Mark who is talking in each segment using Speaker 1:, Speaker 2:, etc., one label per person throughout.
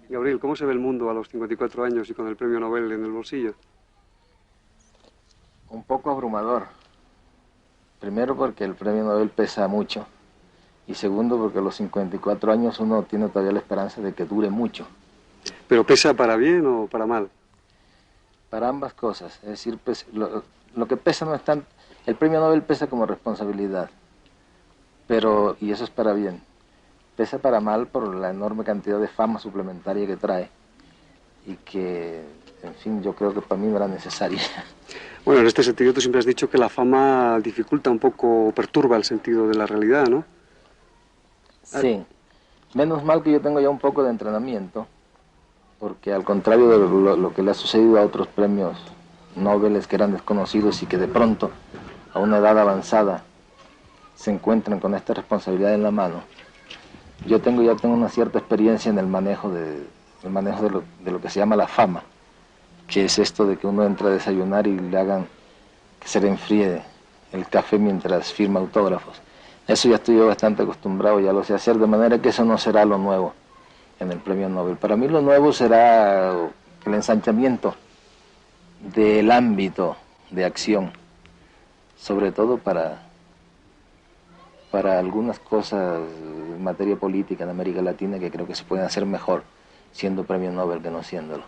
Speaker 1: Gabriel, ¿cómo se ve el mundo a los 54 años y con el premio Nobel en el bolsillo?
Speaker 2: Un poco abrumador. Primero porque el premio Nobel pesa mucho. Y segundo porque a los 54 años uno tiene todavía la esperanza de que dure mucho.
Speaker 1: ¿Pero pesa para bien o para mal?
Speaker 2: Para ambas cosas. Es decir, lo que pesa no es tanto... El premio Nobel pesa como responsabilidad. Y eso es para bien. Pesa para mal por la enorme cantidad de fama suplementaria que trae. Y que, en fin, yo creo que para mí no era necesaria.
Speaker 1: Bueno, en este sentido tú siempre has dicho que la fama dificulta un poco, perturba el sentido de la realidad, ¿no?
Speaker 2: Sí. Menos mal que yo tengo ya un poco de entrenamiento, porque al contrario de lo que le ha sucedido a otros premios Nobel que eran desconocidos y que de pronto, a una edad avanzada, se encuentran con esta responsabilidad en la mano, yo ya tengo una cierta experiencia en el manejo de lo que se llama la fama, que es esto de que uno entra a desayunar y le hagan que se le enfríe el café mientras firma autógrafos. Eso ya estoy yo bastante acostumbrado, ya lo sé hacer, de manera que eso no será lo nuevo en el premio Nobel. Para mí lo nuevo será el ensanchamiento del ámbito de acción, sobre todo para algunas cosas en materia política en América Latina que creo que se pueden hacer mejor siendo premio Nobel que no siéndolo.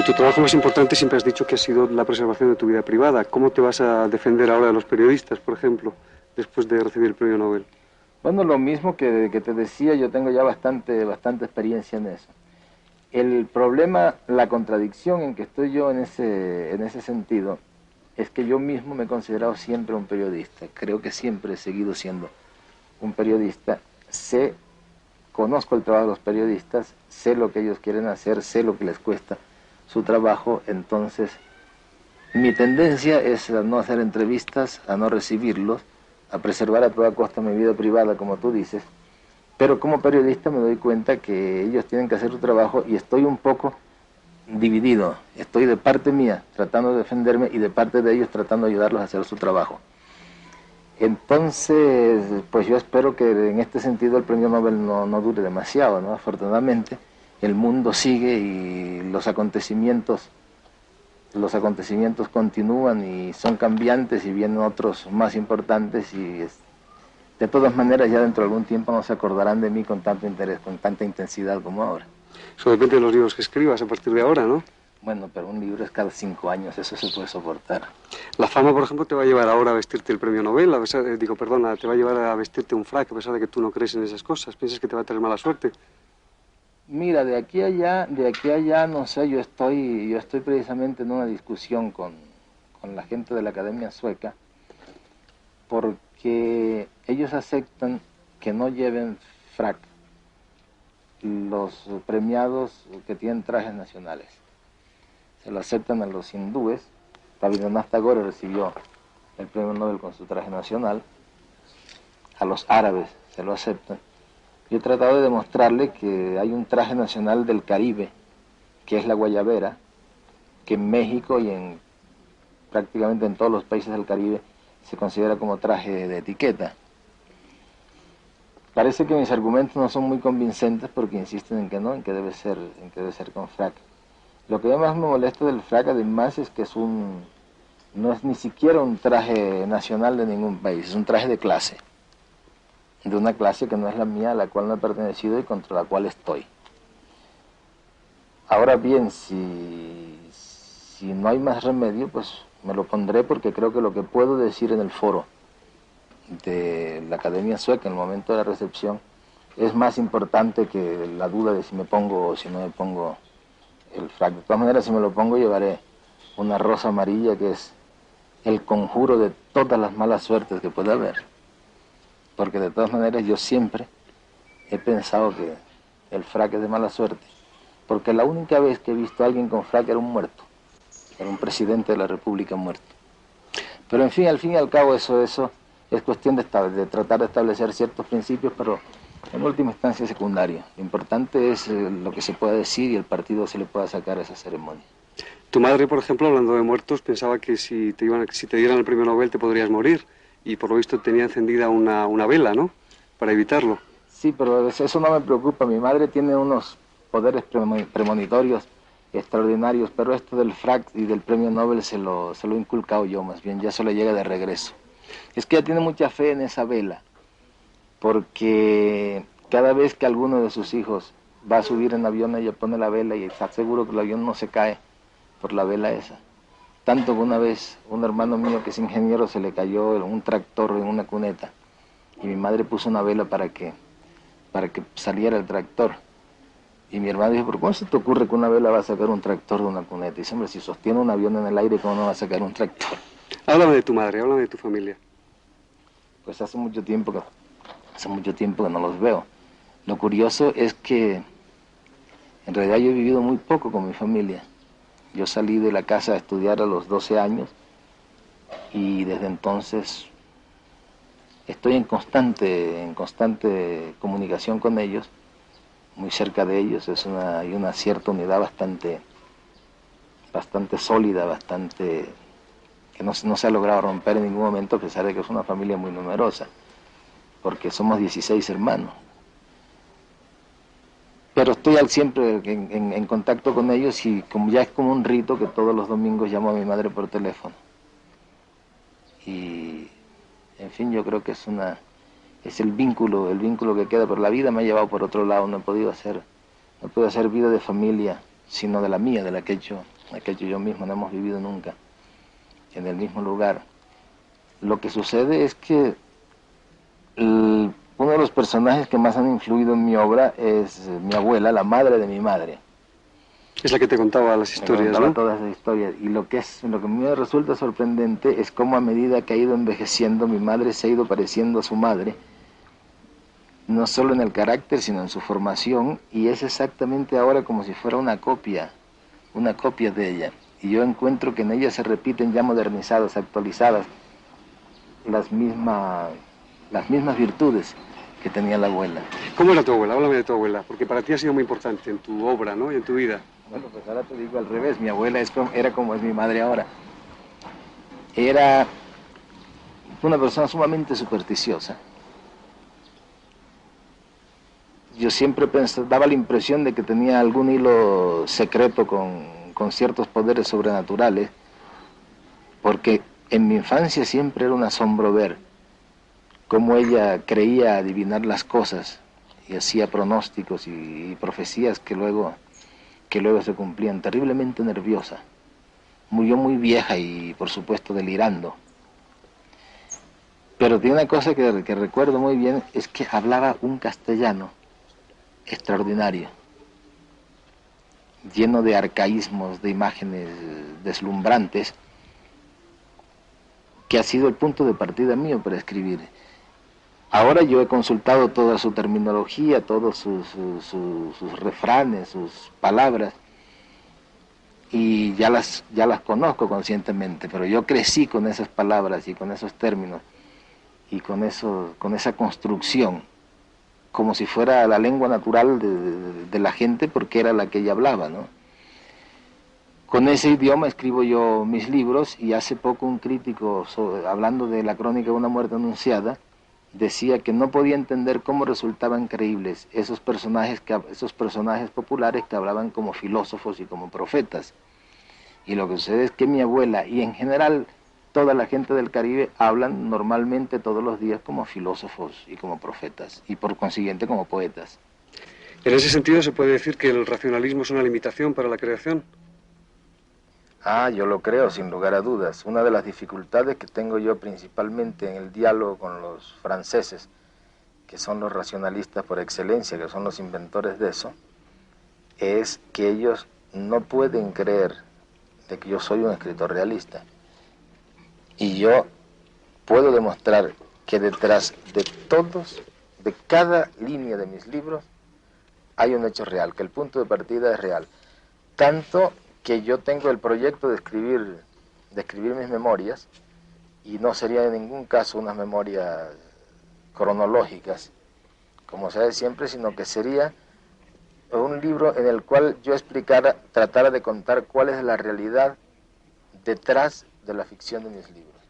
Speaker 1: Tu trabajo más importante siempre has dicho que ha sido la preservación de tu vida privada. ¿Cómo te vas a defender ahora de los periodistas, por ejemplo, después de recibir el premio Nobel?
Speaker 2: Bueno, lo mismo que te decía, yo tengo ya bastante experiencia en eso. El problema, la contradicción en que estoy yo en ese sentido, es que yo mismo me he considerado siempre un periodista. Creo que siempre he seguido siendo un periodista. Conozco el trabajo de los periodistas, sé lo que ellos quieren hacer, sé lo que les cuesta su trabajo, entonces mi tendencia es a no hacer entrevistas, a no recibirlos, a preservar a toda costa mi vida privada, como tú dices, pero como periodista me doy cuenta que ellos tienen que hacer su trabajo y estoy un poco dividido. Estoy de parte mía tratando de defenderme y de parte de ellos tratando de ayudarlos a hacer su trabajo. Entonces, pues yo espero que en este sentido el premio Nobel no dure demasiado, ¿no? Afortunadamente, el mundo sigue y los acontecimientos continúan y son cambiantes y vienen otros más importantes de todas maneras ya dentro de algún tiempo no se acordarán de mí con tanto interés, con tanta intensidad como ahora.
Speaker 1: Eso depende de los libros que escribas a partir de ahora, ¿no?
Speaker 2: Bueno, pero un libro es cada 5 años, eso se puede soportar.
Speaker 1: La fama, por ejemplo, te va a llevar ahora a vestirte el premio Nobel, te va a llevar a vestirte un frac, a pesar de que tú no crees en esas cosas. ¿Piensas que te va a traer mala suerte?
Speaker 2: Mira, de aquí a allá, no sé, yo estoy precisamente en una discusión con la gente de la Academia Sueca, porque ellos aceptan que no lleven frac los premiados que tienen trajes nacionales. Se lo aceptan a los hindúes. Rabindranath Tagore recibió el premio Nobel con su traje nacional. A los árabes se lo aceptan. Yo he tratado de demostrarle que hay un traje nacional del Caribe, que es la guayabera, que en México y prácticamente en todos los países del Caribe se considera como traje de etiqueta. Parece que mis argumentos no son muy convincentes porque insisten en que no, en que debe ser con frac. Lo que más me molesta del frac además es que no es ni siquiera un traje nacional de ningún país, es un traje de clase. De una clase que no es la mía, a la cual no he pertenecido y contra la cual estoy. Ahora bien, si no hay más remedio, pues me lo pondré porque creo que lo que puedo decir en el foro de la Academia Sueca en el momento de la recepción es más importante que la duda de si me pongo o si no me pongo el frac. De todas maneras, si me lo pongo, llevaré una rosa amarilla que es el conjuro de todas las malas suertes que puede haber. Porque de todas maneras yo siempre he pensado que el frac es de mala suerte, porque la única vez que he visto a alguien con frac era un muerto, era un presidente de la República muerto. Pero en fin, al fin y al cabo eso es cuestión de tratar de establecer ciertos principios, pero en última instancia secundario. Lo importante es lo que se pueda decir y el partido se le pueda sacar a esa ceremonia.
Speaker 1: Tu madre, por ejemplo, hablando de muertos, pensaba que si te dieran el premio Nobel te podrías morir y por lo visto tenía encendida una vela, ¿no? Para evitarlo.
Speaker 2: Sí, pero eso no me preocupa. Mi madre tiene unos poderes premonitorios extraordinarios, pero esto del frac y del premio Nobel se lo he inculcado yo, más bien, ya se le llega de regreso. Es que ella tiene mucha fe en esa vela, porque cada vez que alguno de sus hijos va a subir en avión, ella pone la vela y está seguro que el avión no se cae por la vela esa. Tanto que una vez un hermano mío que es ingeniero se le cayó un tractor en una cuneta y mi madre puso una vela para que saliera el tractor. Y mi hermano dijo, ¿pero cómo se te ocurre que una vela va a sacar un tractor de una cuneta? Y dice, hombre, si sostiene un avión en el aire, ¿cómo no va a sacar un tractor?
Speaker 1: Háblame de tu madre, háblame de tu familia.
Speaker 2: Pues hace mucho tiempo que no los veo. Lo curioso es que en realidad yo he vivido muy poco con mi familia. Yo salí de la casa a estudiar a los 12 años y desde entonces estoy en constante comunicación con ellos, muy cerca de ellos. Hay una cierta unidad bastante sólida, que no se ha logrado romper en ningún momento, a pesar de que es una familia muy numerosa, porque somos 16 hermanos. Pero estoy siempre en contacto con ellos y como ya es como un rito que todos los domingos llamo a mi madre por teléfono. Y, en fin, yo creo que es el vínculo que queda, pero la vida me ha llevado por otro lado. No he podido hacer vida de familia, sino de la mía, de la que he hecho yo mismo. No hemos vivido nunca en el mismo lugar. Lo que sucede es que uno de los personajes que más han influido en mi obra es mi abuela, la madre de mi madre.
Speaker 1: Es la que te contaba las historias,
Speaker 2: me contaba,
Speaker 1: ¿no?
Speaker 2: todas esas historias. Y lo que a mí me resulta sorprendente es cómo a medida que ha ido envejeciendo, mi madre se ha ido pareciendo a su madre, no solo en el carácter, sino en su formación, y es exactamente ahora como si fuera una copia de ella. Y yo encuentro que en ella se repiten, ya modernizadas, actualizadas, las mismas virtudes que tenía la abuela.
Speaker 1: ¿Cómo era tu abuela? Háblame de tu abuela, porque para ti ha sido muy importante en tu obra, ¿no? Y en tu vida.
Speaker 2: Bueno, pues ahora te digo al revés. Mi abuela era como es mi madre ahora. Era una persona sumamente supersticiosa. Yo siempre daba la impresión de que tenía algún hilo secreto con ciertos poderes sobrenaturales, porque en mi infancia siempre era un asombro ver cómo ella creía adivinar las cosas y hacía pronósticos y profecías que luego se cumplían. Terriblemente nerviosa. Murió muy vieja y, por supuesto, delirando. Pero tiene una cosa que recuerdo muy bien, es que hablaba un castellano extraordinario, lleno de arcaísmos, de imágenes deslumbrantes, que ha sido el punto de partida mío para escribir. Ahora yo he consultado toda su terminología, todos sus refranes, sus palabras, y ya las conozco conscientemente, pero yo crecí con esas palabras y con esos términos y con esa construcción, como si fuera la lengua natural de la gente, porque era la que ella hablaba, ¿no? Con ese idioma escribo yo mis libros, y hace poco un crítico, hablando de la crónica de una muerte anunciada, decía que no podía entender cómo resultaban creíbles esos personajes populares que hablaban como filósofos y como profetas. Y lo que sucede es que mi abuela y en general toda la gente del Caribe hablan normalmente todos los días como filósofos y como profetas, y por consiguiente como poetas.
Speaker 1: En ese sentido, ¿se puede decir que el racionalismo es una limitación para la creación?
Speaker 2: Yo lo creo, sin lugar a dudas. Una de las dificultades que tengo yo principalmente en el diálogo con los franceses, que son los racionalistas por excelencia, que son los inventores de eso, es que ellos no pueden creer de que yo soy un escritor realista. Y yo puedo demostrar que detrás de cada línea de mis libros, hay un hecho real, que el punto de partida es real. Tanto que yo tengo el proyecto de escribir mis memorias, y no sería en ningún caso unas memorias cronológicas, como se hace siempre, sino que sería un libro en el cual yo tratara de contar cuál es la realidad detrás de la ficción de mis libros.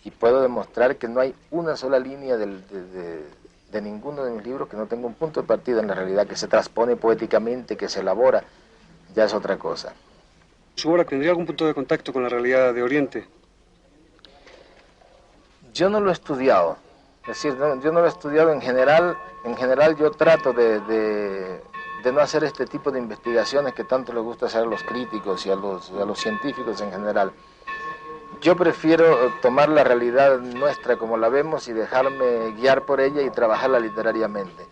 Speaker 2: Y puedo demostrar que no hay una sola línea de de ninguno de mis libros que no tenga un punto de partida en la realidad, que se transpone poéticamente, que se elabora, ya es otra cosa.
Speaker 1: ¿Su obra tendría algún punto de contacto con la realidad de Oriente?
Speaker 2: Yo no lo he estudiado, es decir, yo no lo he estudiado en general yo trato de no hacer este tipo de investigaciones que tanto les gusta hacer a los críticos y a los científicos en general. Yo prefiero tomar la realidad nuestra como la vemos y dejarme guiar por ella y trabajarla literariamente.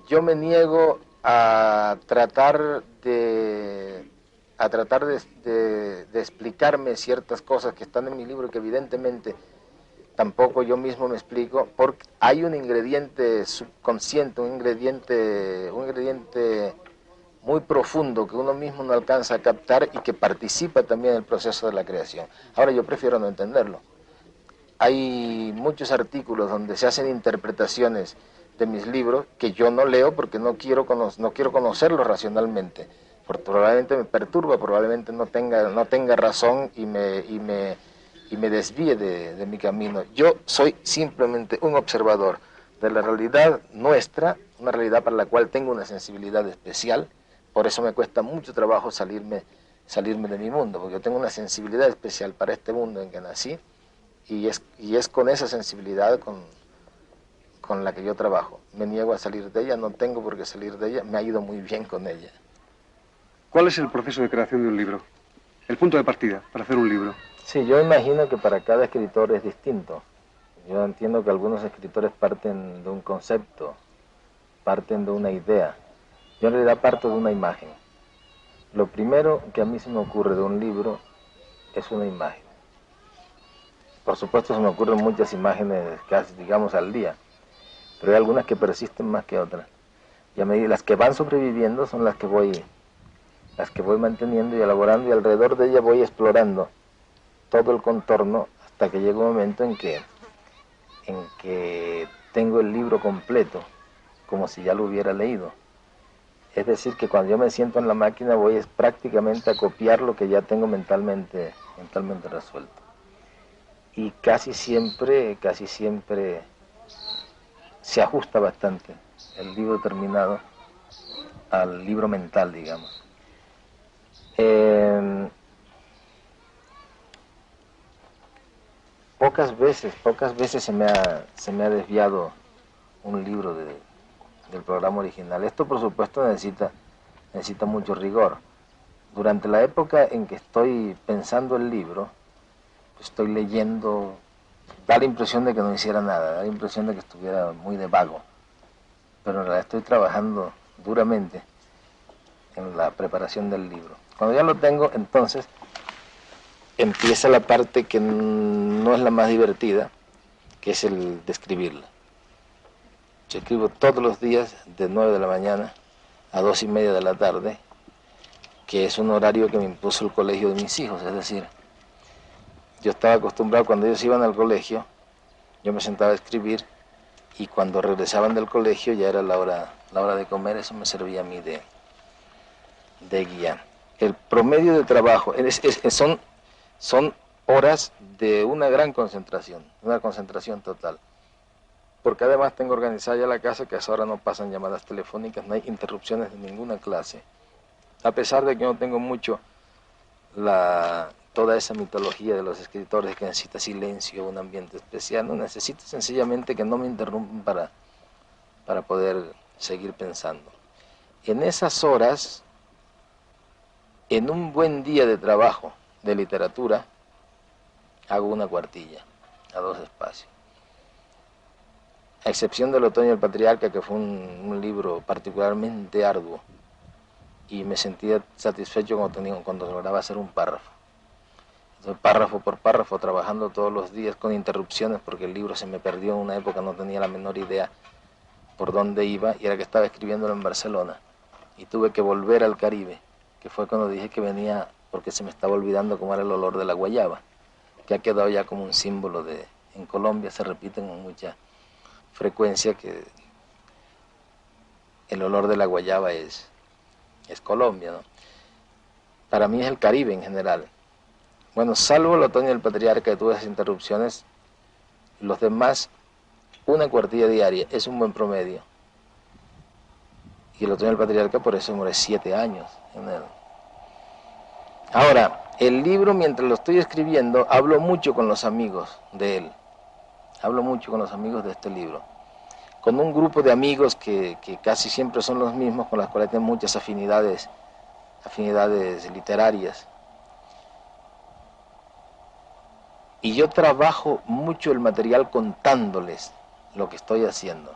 Speaker 2: Yo me niego a tratar de explicarme ciertas cosas que están en mi libro que evidentemente tampoco yo mismo me explico, porque hay un ingrediente subconsciente, un ingrediente muy profundo que uno mismo no alcanza a captar y que participa también en el proceso de la creación. Ahora yo prefiero no entenderlo. Hay muchos artículos donde se hacen interpretaciones de mis libros que yo no leo porque no quiero conocerlos racionalmente. Probablemente me perturba, probablemente no tenga razón y me desvíe de mi camino. Yo soy simplemente un observador de la realidad nuestra, una realidad para la cual tengo una sensibilidad especial. Por eso me cuesta mucho trabajo salirme de mi mundo, porque yo tengo una sensibilidad especial para este mundo en que nací, y es con esa sensibilidad con la que yo trabajo. Me niego a salir de ella, no tengo por qué salir de ella, me ha ido muy bien con ella.
Speaker 1: ¿Cuál es el proceso de creación de un libro? El punto de partida para hacer un libro.
Speaker 2: Sí, yo imagino que para cada escritor es distinto. Yo entiendo que algunos escritores parten de un concepto, parten de una idea. Yo en realidad parto de una imagen. Lo primero que a mí se me ocurre de un libro es una imagen. Por supuesto se me ocurren muchas imágenes casi, digamos, al día, pero hay algunas que persisten más que otras. Y a medida las que van sobreviviendo son las que voy manteniendo y elaborando, y alrededor de ella voy explorando todo el contorno hasta que llega un momento en que tengo el libro completo, como si ya lo hubiera leído. Es decir, que cuando yo me siento en la máquina voy prácticamente a copiar lo que ya tengo mentalmente resuelto. Y casi siempre se ajusta bastante el libro terminado al libro mental, digamos. Pocas veces se me ha desviado un libro del programa original. Esto, por supuesto, necesita mucho rigor. Durante la época en que estoy pensando el libro, estoy leyendo, da la impresión de que no hiciera nada, da la impresión de que estuviera muy de vago, pero en realidad estoy trabajando duramente en la preparación del libro. Cuando ya lo tengo, entonces empieza la parte que no es la más divertida, que es el de escribirla. Yo escribo todos los días de 9 de la mañana a 2:30 de la tarde, que es un horario que me impuso el colegio de mis hijos. Es decir, yo estaba acostumbrado, cuando ellos iban al colegio, yo me sentaba a escribir, y cuando regresaban del colegio ya era la hora de comer. Eso me servía a mí de guía. El promedio de trabajo son horas de una gran concentración, una concentración total. Porque además tengo organizada ya la casa, que a esa hora no pasan llamadas telefónicas, no hay interrupciones de ninguna clase. A pesar de que no tengo mucho toda esa mitología de los escritores que necesita silencio, un ambiente especial, no necesito sencillamente que no me interrumpan para poder seguir pensando. En esas horas, en un buen día de trabajo de literatura, hago una cuartilla a 2 espacios. A excepción del Otoño del Patriarca, que fue un libro particularmente arduo, y me sentía satisfecho cuando lograba hacer un párrafo. Entonces, párrafo por párrafo, trabajando todos los días con interrupciones, porque el libro se me perdió en una época, no tenía la menor idea por dónde iba, y era que estaba escribiéndolo en Barcelona, y tuve que volver al Caribe, que fue cuando dije que venía, porque se me estaba olvidando cómo era el olor de la guayaba, que ha quedado ya como un símbolo en Colombia, se repite con mucha frecuencia que el olor de la guayaba es Colombia, ¿no? Para mí es el Caribe en general. Bueno, salvo el Otoño del Patriarca, que tuve esas interrupciones, los demás una cuartilla diaria, es un buen promedio. Y el Otoño del Patriarca por eso demoré 7 años en él. Ahora, el libro, mientras lo estoy escribiendo, hablo mucho con los amigos de él. Hablo mucho con los amigos de este libro. Con un grupo de amigos que casi siempre son los mismos, con los cuales tengo muchas afinidades literarias. Y yo trabajo mucho el material contándoles lo que estoy haciendo.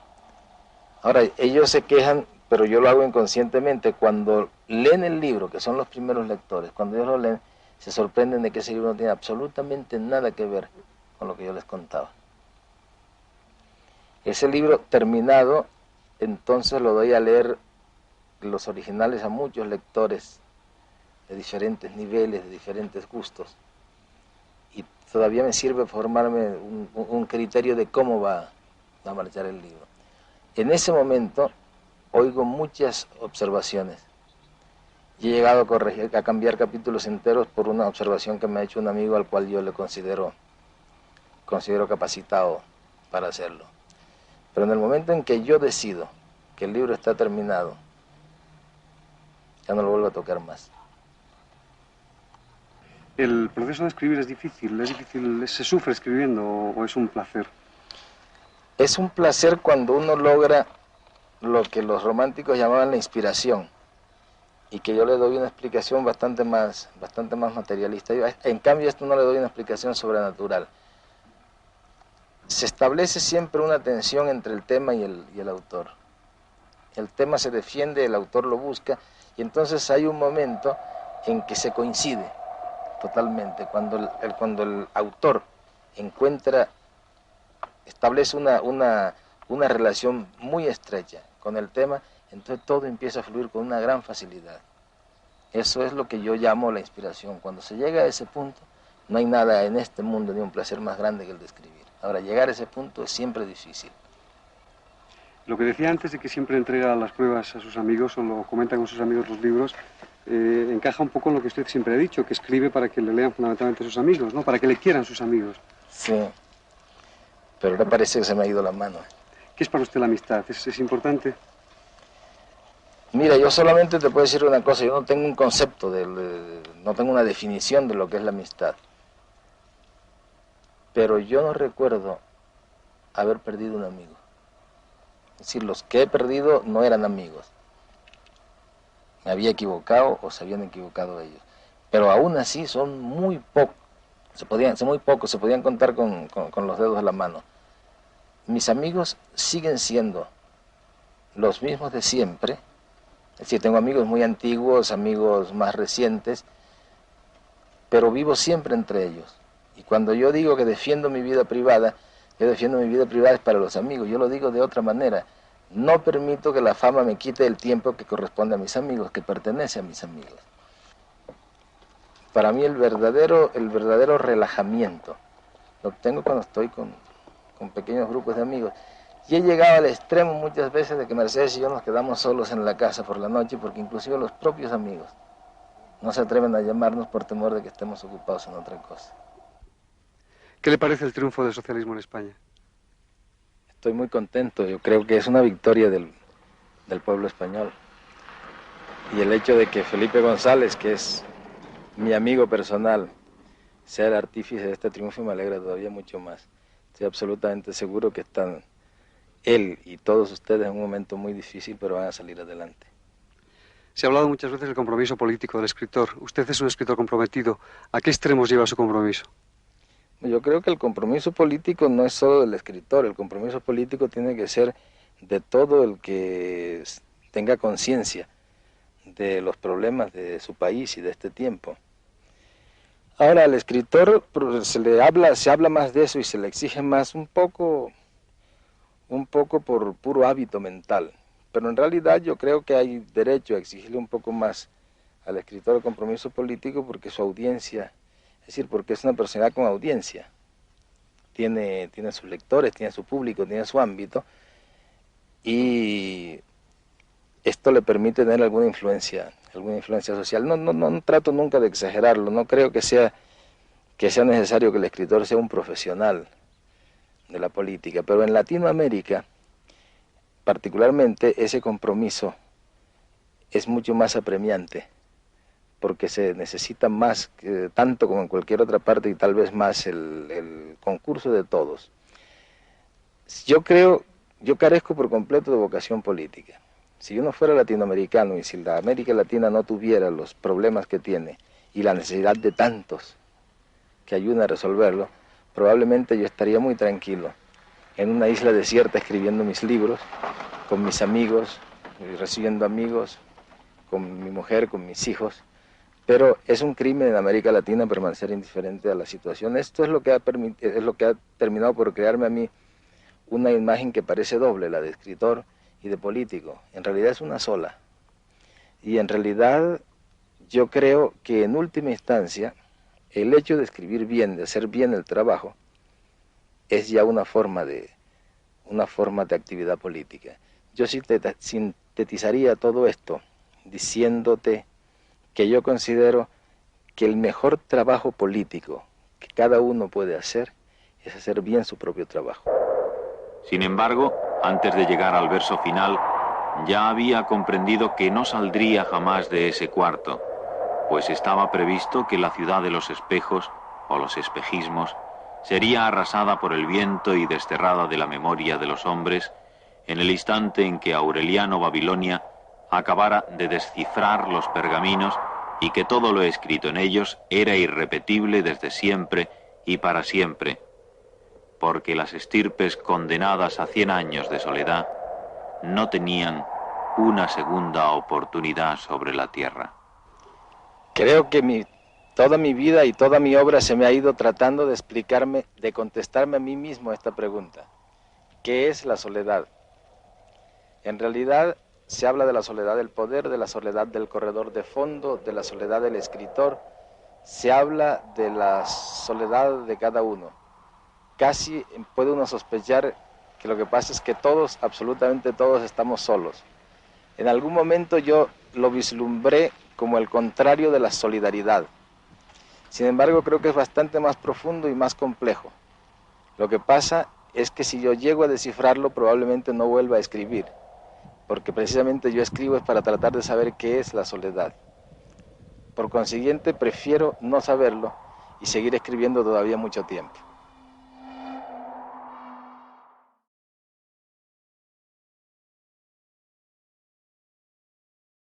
Speaker 2: Ahora, ellos se quejan, pero yo lo hago inconscientemente. Cuando leen el libro, que son los primeros lectores, cuando ellos lo leen, se sorprenden de que ese libro no tiene absolutamente nada que ver con lo que yo les contaba. Ese libro terminado, entonces lo doy a leer los originales a muchos lectores de diferentes niveles, de diferentes gustos. Y todavía me sirve formarme un criterio de cómo va a marchar el libro. En ese momento oigo muchas observaciones. Y he llegado a cambiar capítulos enteros por una observación que me ha hecho un amigo al cual yo le considero capacitado para hacerlo. Pero en el momento en que yo decido que el libro está terminado, ya no lo vuelvo a tocar más.
Speaker 1: ¿El proceso de escribir es difícil? ¿Se sufre escribiendo o es un placer?
Speaker 2: Es un placer cuando uno logra lo que los románticos llamaban la inspiración, y que yo le doy una explicación bastante más materialista. En cambio, esto no le doy una explicación sobrenatural. Se establece siempre una tensión entre el tema y el autor. El tema se defiende, el autor lo busca, y entonces hay un momento en que se coincide totalmente, cuando el autor establece una relación muy estrecha con el tema, entonces todo empieza a fluir con una gran facilidad. Eso es lo que yo llamo la inspiración. Cuando se llega a ese punto, no hay nada en este mundo ni un placer más grande que el de escribir. Ahora, llegar a ese punto es siempre difícil.
Speaker 1: Lo que decía antes de que siempre entrega las pruebas a sus amigos o lo comenta con sus amigos los libros, encaja un poco en lo que usted siempre ha dicho, que escribe para que le lean fundamentalmente sus amigos, ¿no? Para que le quieran sus amigos.
Speaker 2: Sí, pero ahora parece que se me ha ido la mano.
Speaker 1: ¿Qué es para usted la amistad? ¿Es importante?
Speaker 2: Mira, yo solamente te puedo decir una cosa, yo no tengo un concepto, no tengo una definición de lo que es la amistad. Pero yo no recuerdo haber perdido un amigo. Es decir, los que he perdido no eran amigos. Me había equivocado o se habían equivocado ellos. Pero aún así son muy pocos. Se podían contar con los dedos de la mano. Mis amigos siguen siendo los mismos de siempre. Es decir, tengo amigos muy antiguos, amigos más recientes, pero vivo siempre entre ellos. Y cuando yo digo que defiendo mi vida privada, yo defiendo mi vida privada es para los amigos. Yo lo digo de otra manera. No permito que la fama me quite el tiempo que corresponde a mis amigos, que pertenece a mis amigos. Para mí el verdadero relajamiento lo obtengo cuando estoy con pequeños grupos de amigos. Y he llegado al extremo muchas veces de que Mercedes y yo nos quedamos solos en la casa por la noche, porque inclusive los propios amigos no se atreven a llamarnos por temor de que estemos ocupados en otra cosa.
Speaker 1: ¿Qué le parece el triunfo del socialismo en España?
Speaker 2: Estoy muy contento, yo creo que es una victoria del pueblo español. Y el hecho de que Felipe González, que es mi amigo personal, sea el artífice de este triunfo me alegra todavía mucho más. Estoy absolutamente seguro que están él y todos ustedes en un momento muy difícil, pero van a salir adelante.
Speaker 1: Se ha hablado muchas veces del compromiso político del escritor. Usted es un escritor comprometido. ¿A qué extremos lleva su compromiso?
Speaker 2: Yo creo que el compromiso político no es solo del escritor, el compromiso político tiene que ser de todo el que tenga conciencia de los problemas de su país y de este tiempo. Ahora, al escritor se habla más de eso y se le exige más un poco por puro hábito mental, pero en realidad yo creo que hay derecho a exigirle un poco más al escritor el compromiso político porque su audiencia, es decir, porque es una personalidad con audiencia, tiene sus lectores, tiene su público, tiene su ámbito, y esto le permite tener alguna influencia social. No trato nunca de exagerarlo, no creo que sea necesario que el escritor sea un profesional de la política, pero en Latinoamérica, particularmente, ese compromiso es mucho más apremiante, porque se necesita más, tanto como en cualquier otra parte, y tal vez más el concurso de todos. Yo carezco por completo de vocación política. Si yo no fuera latinoamericano y si la América Latina no tuviera los problemas que tiene y la necesidad de tantos que ayuden a resolverlo, probablemente yo estaría muy tranquilo en una isla desierta escribiendo mis libros, con mis amigos, recibiendo amigos, con mi mujer, con mis hijos. Pero es un crimen en América Latina permanecer indiferente a la situación. Esto es lo que ha terminado por crearme a mí una imagen que parece doble, la de escritor y de político. En realidad es una sola. Y en realidad yo creo que en última instancia el hecho de escribir bien, de hacer bien el trabajo, es ya una forma de actividad política. Yo sintetizaría todo esto diciéndote que yo considero que el mejor trabajo político que cada uno puede hacer es hacer bien su propio trabajo.
Speaker 3: Sin embargo, antes de llegar al verso final, ya había comprendido que no saldría jamás de ese cuarto, pues estaba previsto que la ciudad de los espejos, o los espejismos, sería arrasada por el viento y desterrada de la memoria de los hombres en el instante en que Aureliano Babilonia acabara de descifrar los pergaminos y que todo lo escrito en ellos era irrepetible desde siempre y para siempre, porque las estirpes condenadas a 100 años de soledad no tenían una segunda oportunidad sobre la tierra.
Speaker 2: Creo que toda mi vida y toda mi obra se me ha ido tratando de explicarme, de contestarme a mí mismo esta pregunta. ¿Qué es la soledad? En realidad se habla de la soledad del poder, de la soledad del corredor de fondo, de la soledad del escritor. Se habla de la soledad de cada uno. Casi puede uno sospechar que lo que pasa es que todos, absolutamente todos, estamos solos. En algún momento yo lo vislumbré como el contrario de la solidaridad. Sin embargo, creo que es bastante más profundo y más complejo. Lo que pasa es que si yo llego a descifrarlo, probablemente no vuelva a escribir, porque precisamente yo escribo es para tratar de saber qué es la soledad. Por consiguiente, prefiero no saberlo y seguir escribiendo todavía mucho tiempo.